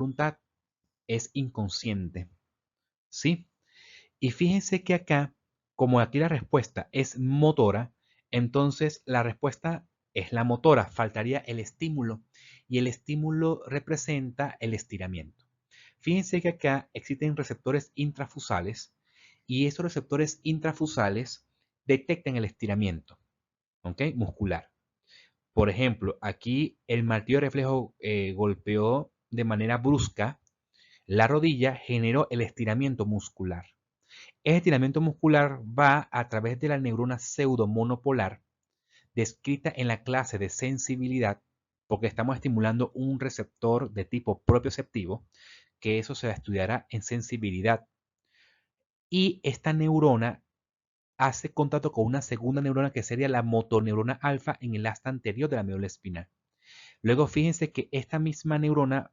voluntad, es inconsciente, ¿sí? Y fíjense que acá, como aquí la respuesta es motora, entonces la respuesta es la motora, faltaría el estímulo y el estímulo representa el estiramiento. Fíjense que acá existen receptores intrafusales y esos receptores intrafusales detectan el estiramiento, ¿ok? Muscular. Por ejemplo, aquí el martillo de reflejo golpeó de manera brusca la rodilla, generó el estiramiento muscular. Ese estiramiento muscular va a través de la neurona pseudomonopolar, descrita en la clase de sensibilidad, porque estamos estimulando un receptor de tipo propioceptivo, que eso se estudiará en sensibilidad. Y esta neurona hace contacto con una segunda neurona que sería la motoneurona alfa en el asta anterior de la médula espinal. Luego fíjense que esta misma neurona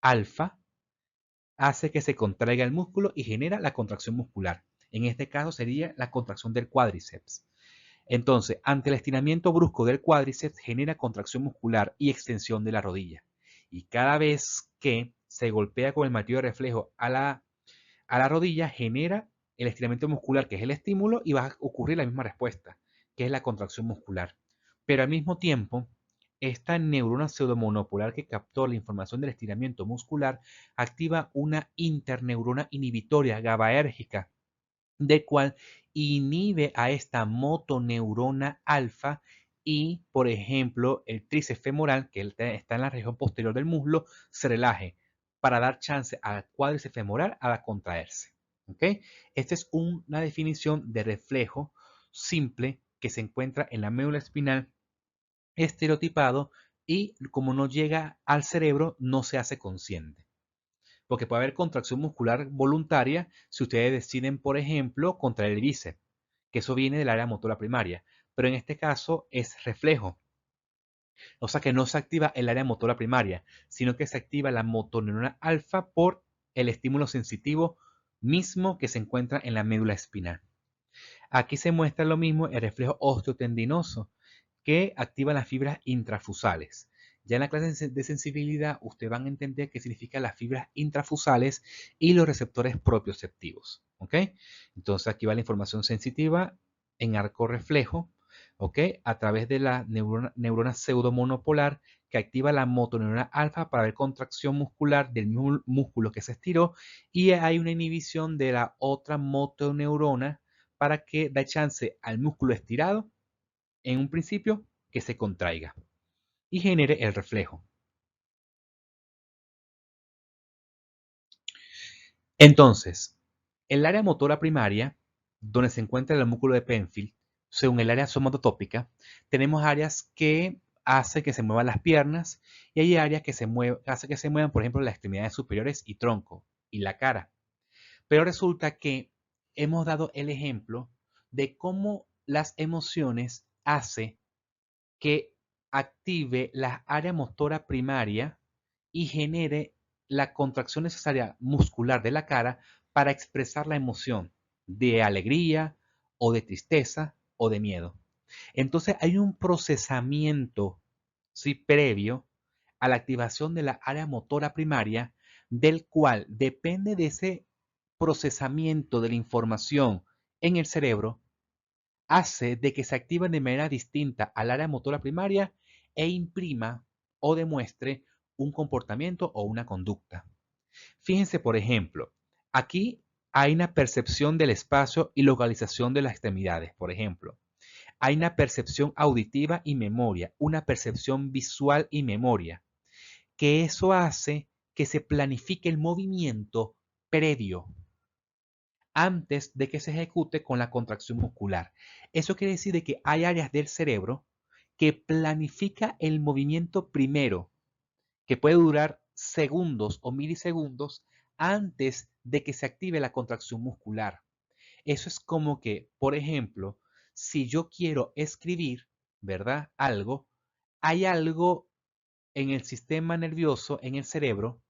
alfa hace que se contraiga el músculo y genera la contracción muscular. En este caso sería la contracción del cuádriceps. Entonces, ante el estiramiento brusco del cuádriceps genera contracción muscular y extensión de la rodilla. Y cada vez que se golpea con el martillo de reflejo a la rodilla, genera el estiramiento muscular, que es el estímulo, y va a ocurrir la misma respuesta, que es la contracción muscular. Pero al mismo tiempo, esta neurona pseudomonopolar que captó la información del estiramiento muscular activa una interneurona inhibitoria GABAérgica, de cual inhibe a esta motoneurona alfa y, por ejemplo, el tríceps femoral, que está en la región posterior del muslo, se relaje para dar chance al cuádriceps femoral a contraerse. ¿Ok? Esta es una definición de reflejo simple que se encuentra en la médula espinal estereotipado y como no llega al cerebro, no se hace consciente. Porque puede haber contracción muscular voluntaria si ustedes deciden, por ejemplo, contraer el bíceps, que eso viene del área motora primaria. Pero en este caso es reflejo. O sea que no se activa el área motora primaria, sino que se activa la motoneurona alfa por el estímulo sensitivo mismo que se encuentra en la médula espinal. Aquí se muestra lo mismo el reflejo osteotendinoso, que activa las fibras intrafusales. Ya en la clase de sensibilidad, ustedes van a entender qué significan las fibras intrafusales y los receptores propioceptivos. ¿Ok? Entonces aquí va la información sensitiva en arco reflejo, ¿ok? A través de la neurona pseudomonopolar que activa la motoneurona alfa para ver contracción muscular del músculo que se estiró y hay una inhibición de la otra motoneurona para que dé chance al músculo estirado en un principio que se contraiga y genere el reflejo. Entonces, el área motora primaria, donde se encuentra el músculo de Penfield, según el área somatotópica, tenemos áreas que hace que se muevan las piernas y hay áreas que hace que se muevan, por ejemplo, las extremidades superiores y tronco y la cara. Pero resulta que hemos dado el ejemplo de cómo las emociones hace que active la área motora primaria y genere la contracción necesaria muscular de la cara para expresar la emoción de alegría o de tristeza o de miedo. Entonces hay un procesamiento, ¿sí?, previo a la activación de la área motora primaria, del cual depende de ese procesamiento de la información en el cerebro, hace de que se active de manera distinta al área motora primaria e imprima o demuestre un comportamiento o una conducta. Fíjense, por ejemplo, aquí hay una percepción del espacio y localización de las extremidades, por ejemplo. Hay una percepción auditiva y memoria, una percepción visual y memoria, que eso hace que se planifique el movimiento previo antes de que se ejecute con la contracción muscular. Eso quiere decir de que hay áreas del cerebro que planifica el movimiento primero, que puede durar segundos o milisegundos antes de que se active la contracción muscular. Eso es como que, por ejemplo, si yo quiero escribir, ¿verdad? Hay algo en el sistema nervioso, en el cerebro,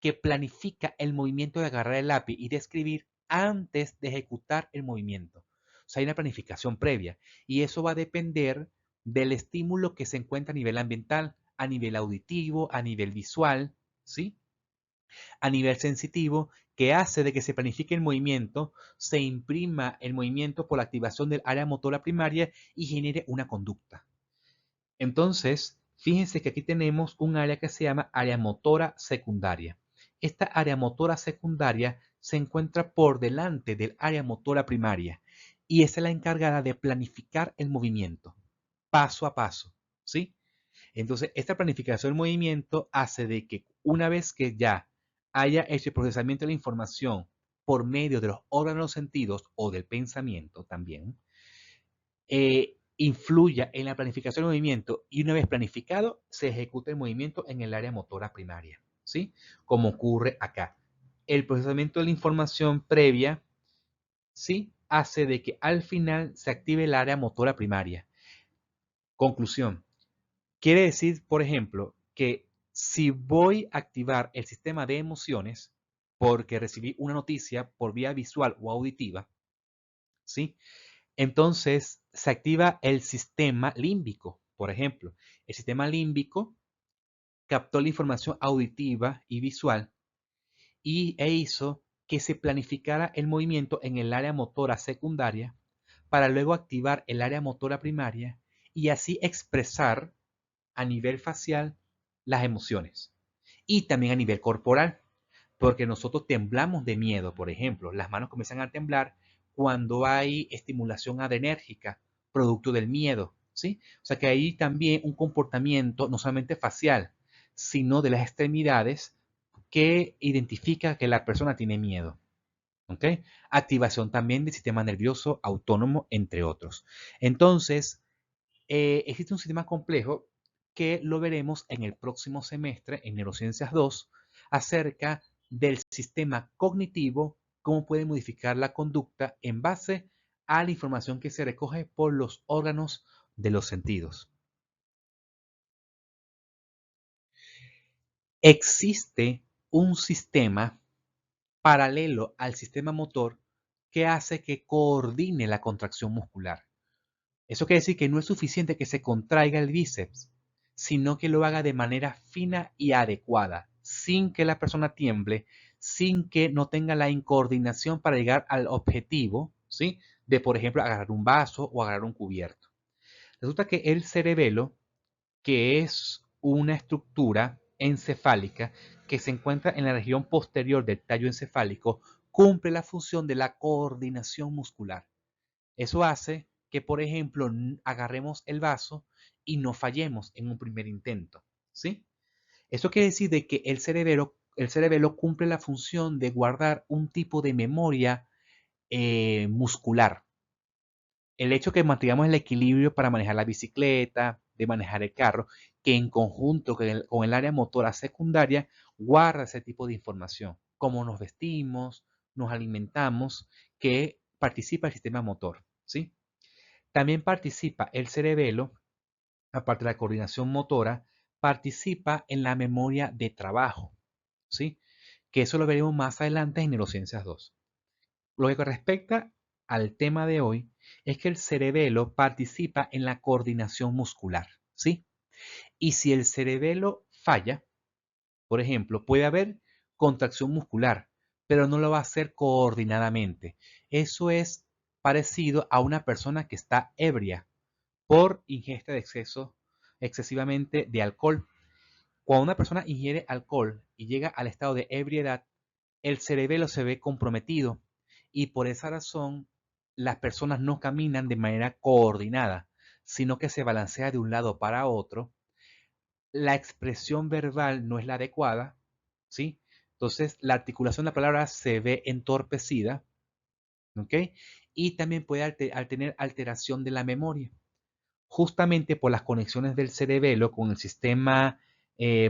que planifica el movimiento de agarrar el lápiz y de escribir antes de ejecutar el movimiento. O sea, hay una planificación previa y eso va a depender del estímulo que se encuentra a nivel ambiental, a nivel auditivo, a nivel visual, ¿sí? a nivel sensitivo que hace de que se planifique el movimiento, se imprima el movimiento por la activación del área motora primaria y genere una conducta. Entonces, fíjense que aquí tenemos un área que se llama área motora secundaria. Esta área motora secundaria se encuentra por delante del área motora primaria y es la encargada de planificar el movimiento paso a paso, ¿sí? Entonces, esta planificación del movimiento hace de que una vez que ya haya hecho el procesamiento de la información por medio de los órganos de los sentidos o del pensamiento también, influya en la planificación del movimiento y una vez planificado, se ejecuta el movimiento en el área motora primaria, ¿sí? Como ocurre acá. El procesamiento de la información previa, ¿sí? Hace de que al final se active el área motora primaria. Conclusión. Quiere decir, por ejemplo, que si voy a activar el sistema de emociones porque recibí una noticia por vía visual o auditiva, ¿sí? Entonces se activa el sistema límbico. Por ejemplo, el sistema límbico captó la información auditiva y visual e hizo que se planificara el movimiento en el área motora secundaria para luego activar el área motora primaria y así expresar a nivel facial las emociones y también a nivel corporal, porque nosotros temblamos de miedo, por ejemplo, las manos comienzan a temblar cuando hay estimulación adrenérgica, producto del miedo, ¿sí? O sea que hay también un comportamiento no solamente facial, sino de las extremidades que identifica que la persona tiene miedo. ¿Ok? Activación también del sistema nervioso autónomo, entre otros. Entonces, existe un sistema complejo que lo veremos en el próximo semestre en Neurociencias 2 acerca del sistema cognitivo, cómo puede modificar la conducta en base a la información que se recoge por los órganos de los sentidos. Existe un sistema paralelo al sistema motor que hace que coordine la contracción muscular. Eso quiere decir que no es suficiente que se contraiga el bíceps, sino que lo haga de manera fina y adecuada, sin que la persona tiemble, sin que no tenga la incoordinación para llegar al objetivo, ¿sí? De, por ejemplo, agarrar un vaso o agarrar un cubierto. Resulta que el cerebelo, que es una estructura encefálica que se encuentra en la región posterior del tallo encefálico, cumple la función de la coordinación muscular. Eso hace que, por ejemplo, agarremos el vaso y no fallemos en un primer intento, ¿sí? Eso quiere decir de que el cerebelo cumple la función de guardar un tipo de memoria muscular. El hecho que mantengamos el equilibrio para manejar la bicicleta, de manejar el carro, que en conjunto con el área motora secundaria guarda ese tipo de información, cómo nos vestimos, nos alimentamos, que participa el sistema motor, ¿sí? También participa el cerebelo, aparte de la coordinación motora, participa en la memoria de trabajo, ¿sí? Que eso lo veremos más adelante en Neurociencias 2. Lo que respecta al tema de hoy es que el cerebelo participa en la coordinación muscular, ¿sí? Y si el cerebelo falla, por ejemplo, puede haber contracción muscular, pero no lo va a hacer coordinadamente. Eso es parecido a una persona que está ebria por ingesta de excesivamente de alcohol. Cuando una persona ingiere alcohol y llega al estado de ebriedad, el cerebelo se ve comprometido y por esa razón las personas no caminan de manera coordinada, sino que se balancea de un lado para otro. La expresión verbal no es la adecuada, ¿sí? Entonces la articulación de la palabra se ve entorpecida, ¿ok? Y también puede tener alteración de la memoria, justamente por las conexiones del cerebelo con el sistema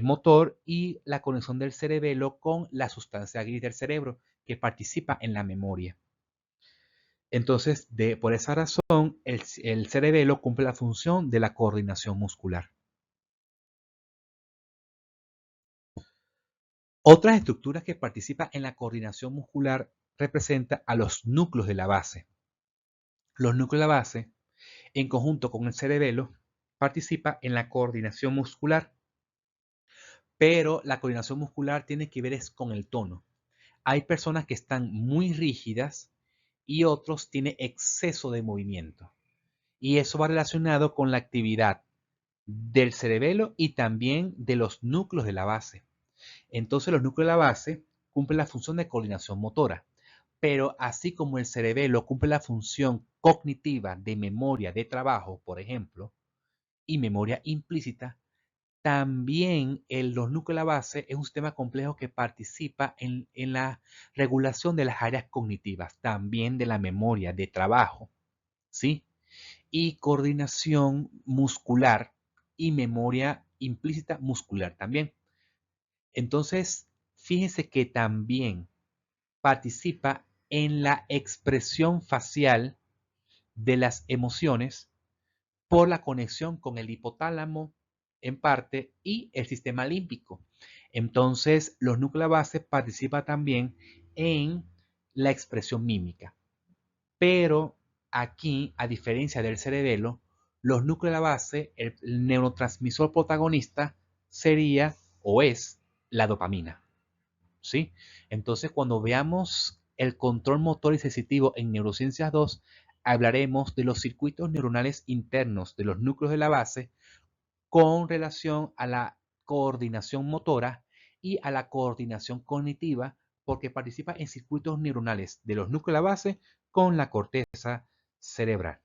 motor y la conexión del cerebelo con la sustancia gris del cerebro que participa en la memoria. Entonces, por esa razón, el cerebelo cumple la función de la coordinación muscular. Otras estructuras que participan en la coordinación muscular representan a los núcleos de la base. Los núcleos de la base, en conjunto con el cerebelo, participan en la coordinación muscular. Pero la coordinación muscular tiene que ver es con el tono. Hay personas que están muy rígidas y otros tienen exceso de movimiento. Y eso va relacionado con la actividad del cerebelo y también de los núcleos de la base. Entonces los núcleos de la base cumplen la función de coordinación motora, pero así como el cerebelo cumple la función cognitiva de memoria de trabajo, por ejemplo, y memoria implícita, también los núcleos de la base es un sistema complejo que participa en la regulación de las áreas cognitivas, también de la memoria de trabajo, ¿sí? Y coordinación muscular y memoria implícita muscular también. Entonces, fíjense que también participa en la expresión facial de las emociones por la conexión con el hipotálamo en parte y el sistema límbico. Entonces, los núcleos base participan también en la expresión mímica. Pero aquí, a diferencia del cerebelo, los núcleos de la base, el neurotransmisor protagonista sería o es la dopamina. ¿Sí? Entonces, cuando veamos el control motor y sensitivo en Neurociencias 2, hablaremos de los circuitos neuronales internos de los núcleos de la base con relación a la coordinación motora y a la coordinación cognitiva, porque participa en circuitos neuronales de los núcleos de la base con la corteza cerebral.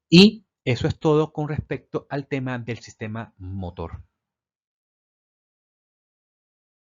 Y eso es todo con respecto al tema del sistema motor.